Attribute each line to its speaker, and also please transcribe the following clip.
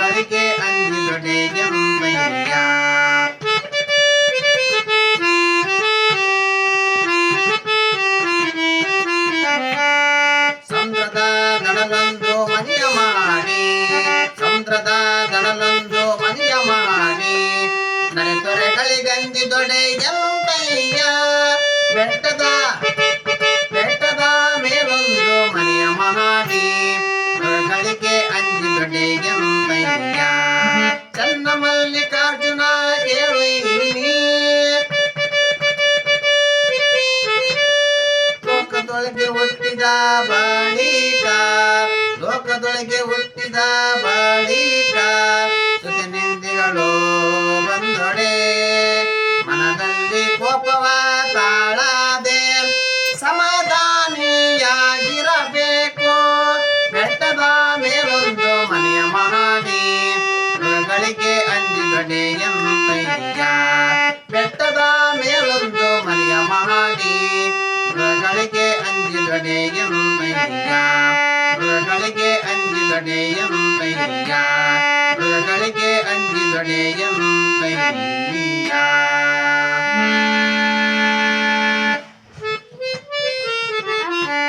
Speaker 1: ಮೃಗಗಳಿಗೆ ಅಂಜಿದೊಡೆಯಂಬಯ್ಯ. ಸಮುದ್ರದ ದಡಲೊಂದು ಮನೆಯ ಮಾಡಿ, ಸಮುದ್ರದ ದಡಲೊಂದು ಮನೆಯ ಮಾಡಿ, ನರೆತೊರೆಗಳಿಗಂಜಿದೊಡೆಯಂಬಯ್ಯ. ಬೆಟ್ಟದ ಮೇಲೊಂದು ಮನೆಯ ಮಾಡಿ, ಮೃಗಗಳಿಗೆ ಅಂಜಿದೊಡೆಯಂಬಯ್ಯ. ಚನ್ನ ಮಲ್ಲಿಕಾರ್ಜುನ ಕೇಳುತ್ತೀನಿ, ಲೋಕದೊಳಗೆ ಹುಟ್ಟಿದ ಬಳಿಕ, ಲೋಕದೊಳಗೆ ಹುಟ್ಟಿದ ಬಳಿಕ ಸುತ ನಿಂದಿಗಳು ಬಂದೊಡೆ, ಮನದಲ್ಲಿ ಕೋಪವ ತಾಳದೆ ಸಮಾಧಾನಿಯಾಗಿರಬೇಕು. ಬೆಟ್ಟದ ಮೇಲೊಂದು ಮನೆಯ ಮಾಡಿ, ಮೃಗಗಳಿಗೆ ಅಂಜಿದೊಡೆಯಂಬಯ್ಯ. ಬೆಟ್ಟದ ಮೇಲೊಂದು ಮನೆಯ ಮಾಡಿ, ಮೃಗಗಳಿಗೆ ಅಂಜಿದೊಡೆಯಂಬಯ್ಯ. ಮೃಗಗಳಿಗೆ ಅಂಜಿದೊಡೆಯಂಬಯ್ಯ. ಮೃಗಗಳಿಗೆ ಅಂಜಿದೊಡೆಯಂಬಯ್ಯ.